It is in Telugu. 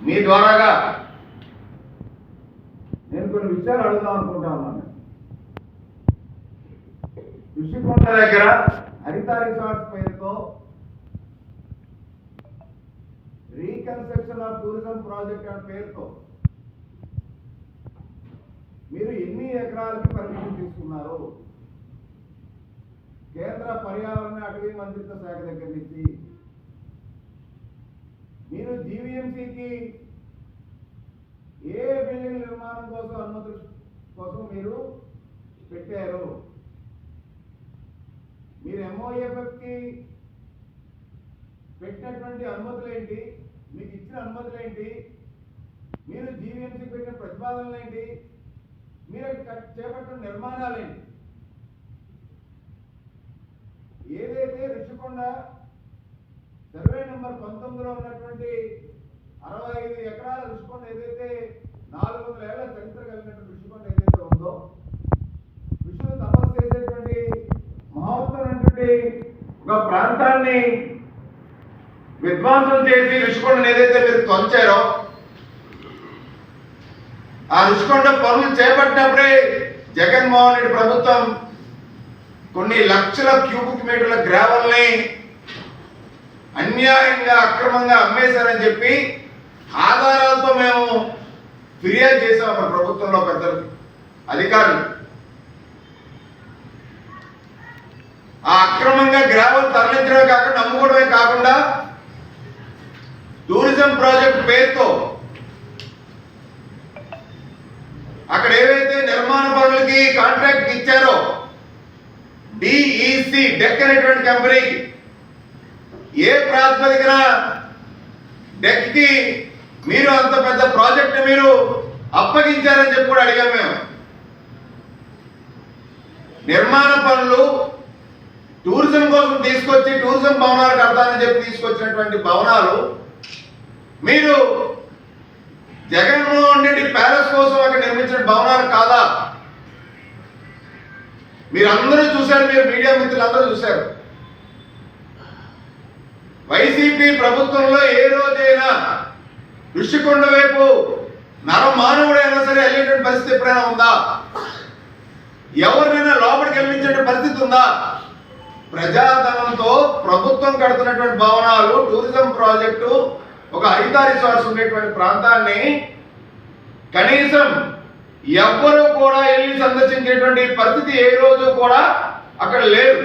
మీ ద్వారాగా నేను కొన్ని విషయాలు అడుగుదాం అనుకుంటా ఉన్నాను. ఋషికొండ దగ్గర హరిత రిసార్ట్స్ పేరుతో రీకన్స్ట్రక్షన్ ఆఫ్ టూరిజం ప్రాజెక్ట్ అనే పేరుతో మీరు ఎన్ని ఎకరాలకి పర్మిషన్ తీసుకున్నారు? కేంద్ర పర్యావరణ అటవీ మంత్రిత్వ శాఖ దగ్గర నుంచి మీరు జీవీఎంసీకి ఏ బిల్డింగ్ నిర్మాణం కోసం అనుమతుల కోసం మీరు పెట్టారు? మీరు ఎంఓఎఫ్కి పెట్టినటువంటి అనుమతులు ఏంటి? మీకు ఇచ్చిన అనుమతులు ఏంటి? మీరు జీవీఎంసీ పెట్టిన ప్రతిపాదనలు ఏంటి? మీరు చేపట్టిన నిర్మాణాలు ఏంటి? ఏదైతే ఋషికొండ సర్వే నెంబర్ 19లో ఉన్నటువంటి 65 ఎకరాల ఋషికొండ ఏదైతే 400 ఏళ్ల చరిత్ర కలిగినటువంటి ఋషికొండ ఏదైతే ఉందో, ఋషులు తపస్సు చేసేటువంటి మహోత్తమైనటువంటి ఒక ప్రాంతాన్ని విధ్వంసం చేసి ఋషికొండను ఏదైతే మీరు తొంచారో, ఆ ఋషికొండ పనులు చేపట్టినప్పుడే జగన్మోహన్ రెడ్డి ప్రభుత్వం కొన్ని లక్షల క్యూబిక్ మీటర్ల గ్రావెల్ని అన్యాయంగా అక్రమంగా అమ్మేశారని చెప్పి ఆధారాలతో మేము ఫిర్యాదు చేసాం అక్కడ ప్రభుత్వంలో పెద్దలు అధికారులు. ఆ అక్రమంగా గ్రావెల్ తరలించడమే కాకుండా అమ్ముకోవడమే కాకుండా టూరిజం ప్రాజెక్ట్ పేరుతో అక్కడ ఏవైతే నిర్మాణ పనులకి కాంట్రాక్ట్ ఇచ్చారో డిఈసి డెక్ అనేటువంటి కంపెనీకి ఏ ప్రాతిపదికన డెక్ కి మీరు అంత పెద్ద ప్రాజెక్ట్ మీరు అప్పగించారని చెప్పి కూడా అడిగాం మేము. నిర్మాణ పనులు టూరిజం కోసం తీసుకొచ్చి టూరిజం భవనాలు కడతానని చెప్పి తీసుకొచ్చినటువంటి భవనాలు మీరు జగన్మోహన్ రెడ్డి ప్యాలెస్ కోసం అక్కడ నిర్మించిన భవనాలు కాదా? మీరు అందరూ చూశారు, మీరు మీడియా మిత్రులు అందరూ చూశారు. వైసీపీ ప్రభుత్వంలో ఏ రోజైనా ఋషికొండ వైపు నరమానవుడైనా సరే వెళ్ళేటువంటి పరిస్థితి ఎప్పుడైనా ఉందా? ఎవరినైనా లోపలికి వెళ్ళించే పరిస్థితి ఉందా? ప్రజాధనంతో ప్రభుత్వం కడుతున్నటువంటి భవనాలు, టూరిజం ప్రాజెక్టు, ఒక హరిత రిసార్ట్స్ ఉండేటువంటి ప్రాంతాన్ని కనీసం ఎవ్వరూ కూడా వెళ్ళి సందర్శించేటువంటి పరిస్థితి ఏ రోజు కూడా అక్కడ లేదు.